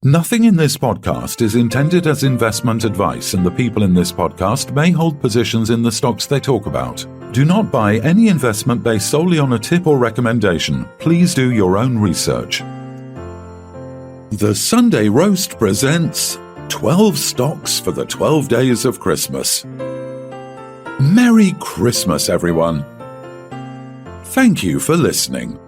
Nothing in this podcast is intended as investment advice, and the people in this podcast may hold positions in the stocks they talk about. Do not buy any investment based solely on a tip or recommendation. Please do your own research. The Sunday Roast presents 12 Stocks for the 12 Days of Christmas. Merry Christmas, everyone. Thank you for listening.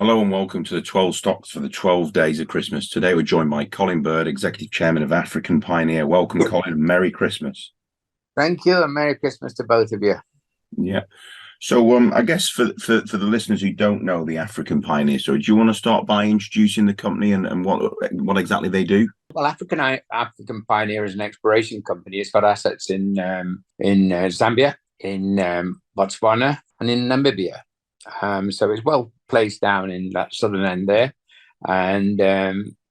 Hello and welcome to the 12 Stocks for the 12 Days of Christmas. Today we're joined by Colin Bird, Executive Chairman of African Pioneer. Welcome, Colin, and Merry Christmas. Thank you, and Merry Christmas to both of you. Yeah. So I guess for the listeners who don't know the African Pioneer story, do you want to start by introducing the company and what exactly they do? Well, African Pioneer is an exploration company. It's got assets in Zambia, in Botswana, and in Namibia. So it's well placed down in that southern end there, and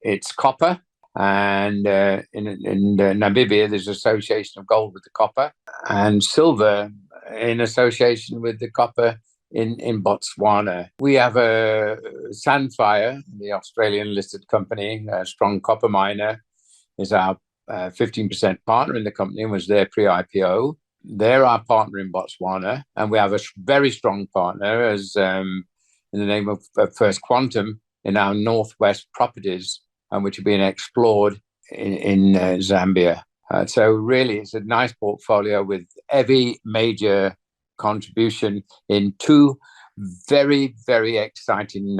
it's copper. And in Namibia, there's association of gold with the copper, and silver in association with the copper in Botswana. We have a Sandfire, the Australian listed company, a strong copper miner, is our 15% partner in the company and was there pre-IPO. They're our partner in Botswana, and we have a very strong partner as in the name of First Quantum in our Northwest properties, which are being explored in Zambia. So really, it's a nice portfolio with every major contribution in two very, very exciting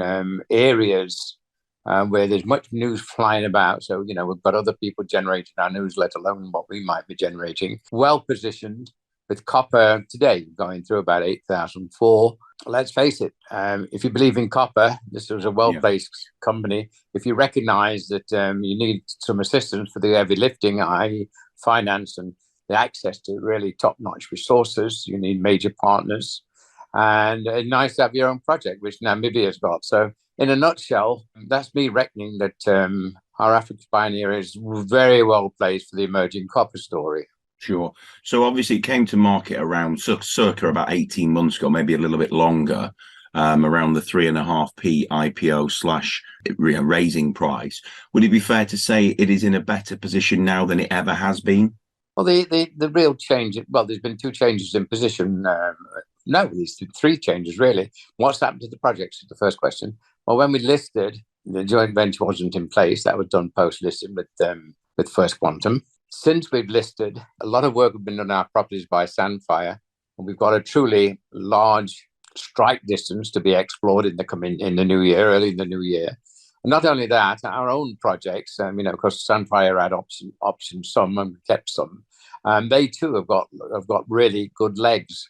areas where there's much news flying about. So, you know, we've got other people generating our news, let alone what we might be generating. Well positioned with copper today going through about 8,004. Let's face it, if you believe in copper, this was a well-placed company. If you recognize that you need some assistance for the heavy lifting, i.e. finance and the access to really top-notch resources, you need major partners. And it's nice to have your own project, which Namibia's got. So in a nutshell, that's me reckoning that our African Pioneer is very well placed for the emerging copper story. Sure. So obviously it came to market around circa about 18 months ago, maybe a little bit longer, around the 3.5p IPO / raising price. Would it be fair to say it is in a better position now than it ever has been? Well, the real change, well, there's been two changes in position. There's three changes, really. What's happened to the projects is the first question. Well, when we listed, the joint venture wasn't in place. That was done post-listing with First Quantum. Since we've listed, a lot of work has been done on our properties by Sandfire, and we've got a truly large strike distance to be explored in the new year, early in the new year. And not only that, our own projects, because Sandfire had optioned some and kept some, they too have got really good legs.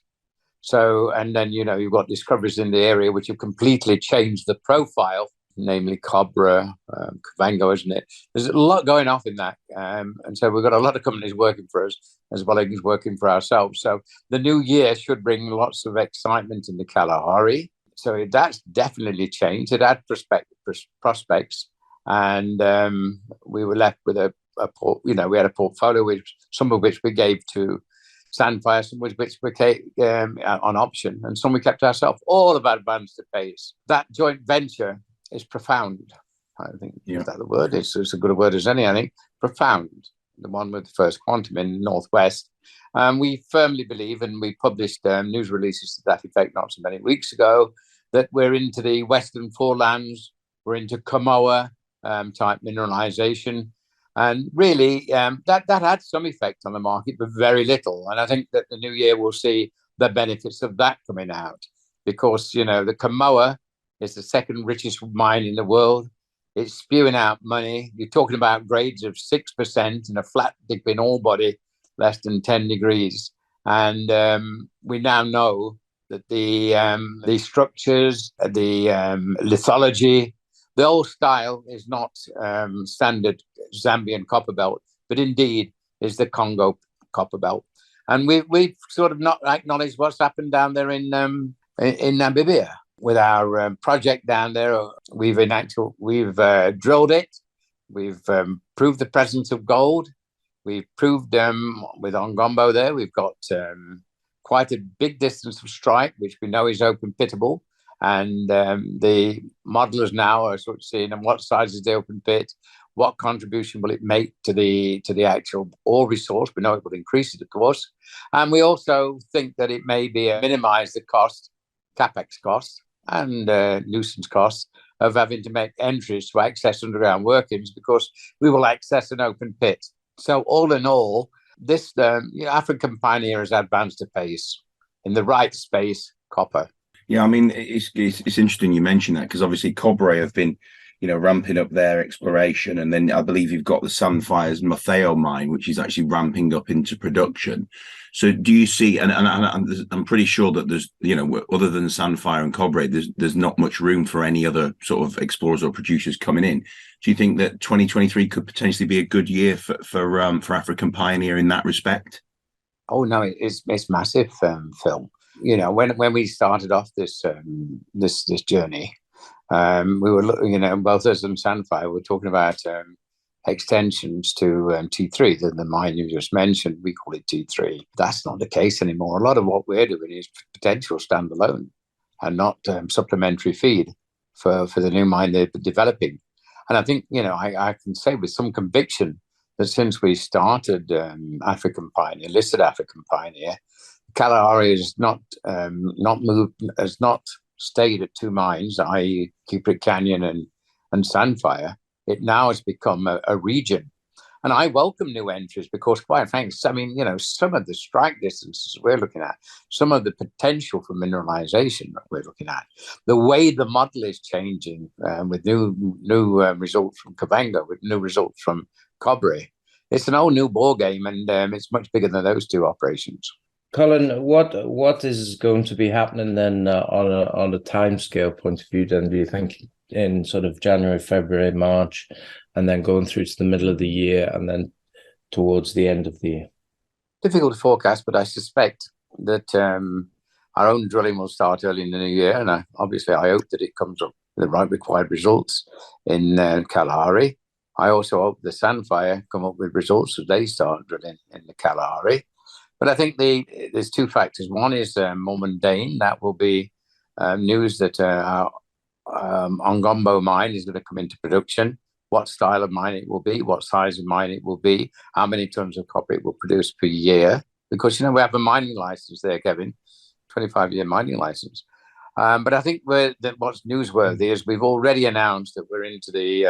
So, and then, you've got discoveries in the area which have completely changed the profile, namely Cobra, Kavango, isn't it? There's a lot going off in that. And so we've got a lot of companies working for us as well as working for ourselves. So the new year should bring lots of excitement in the Kalahari. So that's definitely changed. It had prospects. And we were left with we had a portfolio, some of which we gave to Sandfire, some of which we gave on option, and some we kept ourselves, all about advance to pays. That joint venture is profound. I think is that the word? It's as good a word as any, I think. Profound. The one with First Quantum in Northwest. We firmly believe, and we published news releases to that effect not so many weeks ago, that we're into the Western Forelands, we're into Kamoa type mineralization. And really, that had some effect on the market, but very little. And I think that the new year will see the benefits of that coming out. Because, the Kamoa is the second richest mine in the world. It's spewing out money. You're talking about grades of 6% and a flat dip in ore body, less than 10 degrees. And we now know that the structures, the lithology, the old style is not standard Zambian copper belt, but indeed is the Congo copper belt. And we've sort of not acknowledged what's happened down there in Namibia. With our project down there, we've drilled it, we've proved the presence of gold, We've proved with Ongombo there, we've got quite a big distance of strike, which we know is open pittable. And the modelers now are sort of seeing what size is the open pit, what contribution will it make to the actual ore resource. We know it will increase it, of course. And we also think that it may be minimize the cost, capex costs and nuisance costs of having to make entries to access underground workings, because we will access an open pit. So all in all, this African Pioneer has advanced a pace in the right space, copper. Yeah, I mean, it's interesting you mentioned that, because obviously Cobre have been, ramping up their exploration, and then I believe you've got the Sandfire's Matheo mine, which is actually ramping up into production. So do you see, and I'm pretty sure that there's, other than Sandfire and Cobre, there's not much room for any other sort of explorers or producers coming in. Do you think that 2023 could potentially be a good year for African Pioneer in that respect? Oh no, it's massive, Phil. When we started off this journey, we were both us and Sandfire were talking about extensions to T3, the mine you just mentioned. We call it T3. That's not the case anymore. A lot of what we're doing is potential standalone and not supplementary feed for the new mine they're developing. And I think I can say with some conviction that since we started African Pioneer, listed African Pioneer, Kalahari has not moved, has not stayed at two mines, i.e. Cupric Canyon and Sandfire. It now has become a region. And I welcome new entries because, quite frankly, some of the strike distances we're looking at, some of the potential for mineralization that we're looking at, the way the model is changing with new results from Kabanga, with new results from Cobre, it's an whole new ball game, and it's much bigger than those two operations. Colin, what is going to be happening then on a timescale point of view? Then do you think in sort of January, February, March, and then going through to the middle of the year, and then towards the end of the year? Difficult to forecast, but I suspect that our own drilling will start early in the new year, and obviously I hope that it comes up with the right required results in Kalahari. I also hope the Sandfire come up with results as they start drilling in the Kalahari. But I think there's two factors. One is more mundane. That will be news that our Ongombo mine is going to come into production, what style of mine it will be, what size of mine it will be, how many tons of copper it will produce per year. Because, we have a mining license there, Kevin, 25-year mining license. But I think what's newsworthy is we've already announced that we're into the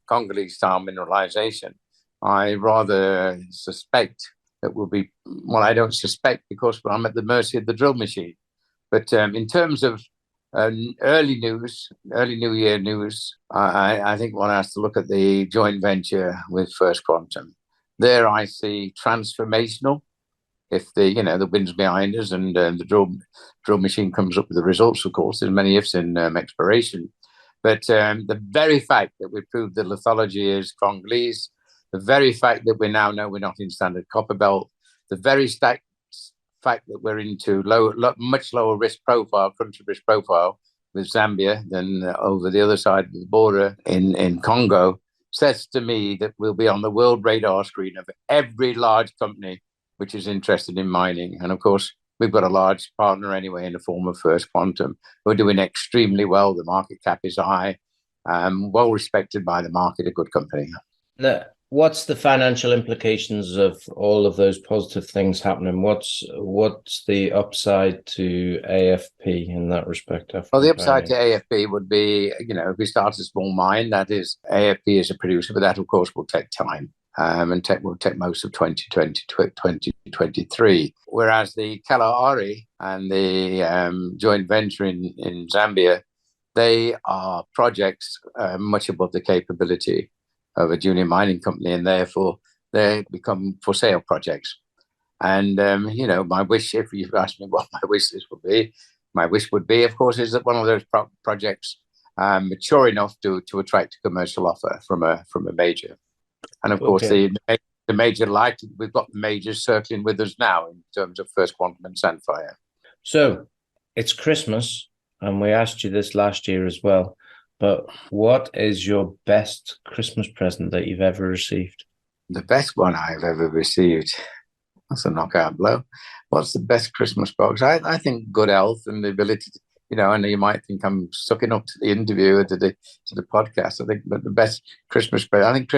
Congolese-style mineralization. I rather suspect that will be, well, I don't suspect because I'm at the mercy of the drill machine. But in terms of early New Year news, I think one has to look at the joint venture with First Quantum. There I see transformational. If the wind's behind us and the drill machine comes up with the results, of course, there's many ifs in exploration. But the very fact that we proved the lithology is Congolese, the very fact that we now know we're not in standard copper belt, the very fact that we're into much lower risk profile, country risk profile with Zambia than over the other side of the border in Congo, says to me that we'll be on the world radar screen of every large company which is interested in mining. And of course, we've got a large partner anyway in the form of First Quantum. We're doing extremely well. The market cap is high, well respected by the market, a good company. Now, what's the financial implications of all of those positive things happening? What's the upside to AFP in that respect? Well, the upside to AFP would be, if we start a small mine, that is, AFP is a producer, but that, of course, will take time. And will take most of 2020, 2023. Whereas the Kalahari and the joint venture in Zambia, they are projects much above the capability of a junior mining company, and therefore they become for sale projects. And, my wish, if you've asked me what my wish list would be, my wish would be, of course, is that one of those projects mature enough to attract a commercial offer from a major. And of course, the major we've got the majors circling with us now in terms of First Quantum and Sandfire. So it's Christmas, and we asked you this last year as well, but what is your best Christmas present that you've ever received? The best one I've ever received. That's a knockout blow. What's the best Christmas box? I think good health and the ability to, I know you might think I'm sucking up to the interview or to the podcast. I think, but the best Christmas present, I think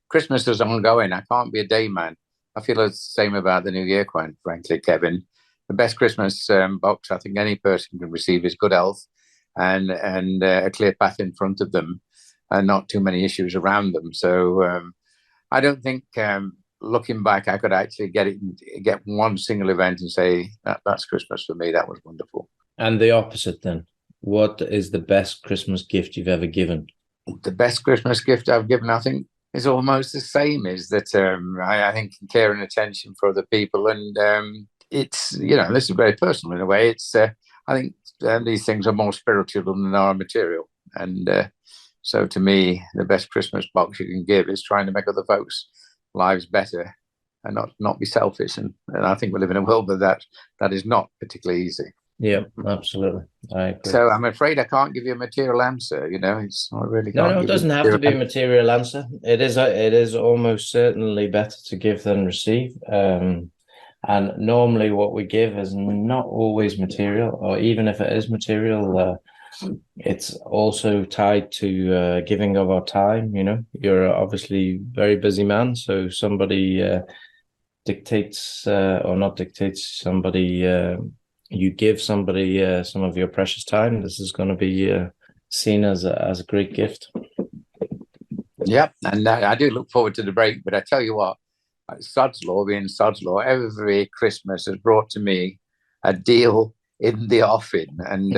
Christmas is ongoing. I can't be a day man. I feel the same about the New Year, quite frankly, Kevin. The best Christmas box I think any person can receive is good health and a clear path in front of them and not too many issues around them. So I don't think looking back, I could actually get one single event and say that's Christmas for me. That was wonderful. And the opposite then. What is the best Christmas gift you've ever given? The best Christmas gift I've given, I think, is almost the same. Is that I think care and attention for other people, and it's this is very personal in a way. It's I think these things are more spiritual than they are material, and so to me, the best Christmas box you can give is trying to make other folks' lives better and not be selfish. And I think we live in a world where that is not particularly easy. Yeah, absolutely. I agree. So I'm afraid I can't give you a material answer. It's I really can't. No, it doesn't have to be a material answer. It is almost certainly better to give than receive. And normally, what we give is not always material, or even if it is material, it's also tied to giving of our time. You're obviously a very busy man, so somebody dictates or not dictates. Somebody. You give somebody some of your precious time. This is going to be seen as a great gift. Yep, and I do look forward to the break. But I tell you what, Sod's Law being Sod's Law, every Christmas has brought to me a deal in the offing, and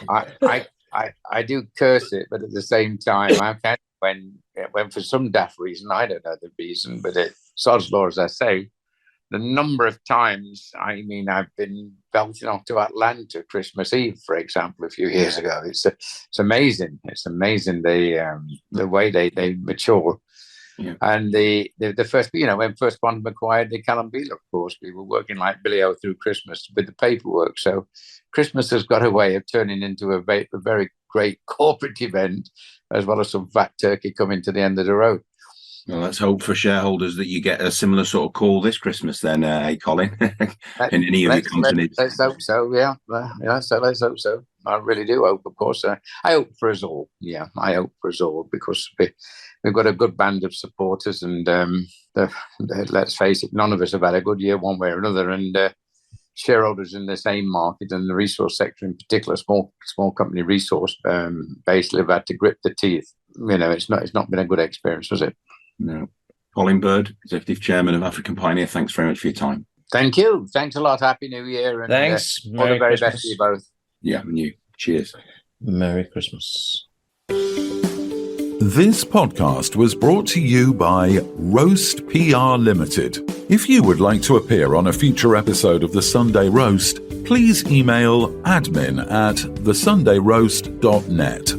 I do curse it, but at the same time, I can when for some daft reason, I don't know the reason, but Sod's Law, as I say. The number of times, I've been belting off to Atlanta Christmas Eve, for example, a few years ago. It's amazing. It's amazing the way they mature. Yeah. And the first, when first Quantum acquired the Calambila, of course, we were working like Billy O through Christmas with the paperwork. So Christmas has got a way of turning into a very great corporate event, as well as some fat turkey coming to the end of the road. Well, let's hope for shareholders that you get a similar sort of call this Christmas then, Colin, in any of your companies. Let's hope so, yeah. So let's hope so. I really do hope, of course. I hope for us all. Yeah, I hope for us all, because we've got a good band of supporters, and let's face it, none of us have had a good year one way or another, and shareholders in the same market and the resource sector in particular, small company resource, basically have had to grip the teeth. It's not been a good experience, was it? No. Colin Bird, Executive Chairman of African Pioneer, thanks very much for your time. Thank you. Thanks a lot. Happy New Year. And, thanks. All the very best to you both. Yeah, and you. Cheers. Merry Christmas. This podcast was brought to you by Roast PR Limited. If you would like to appear on a future episode of The Sunday Roast, please email admin@thesundayroast.net.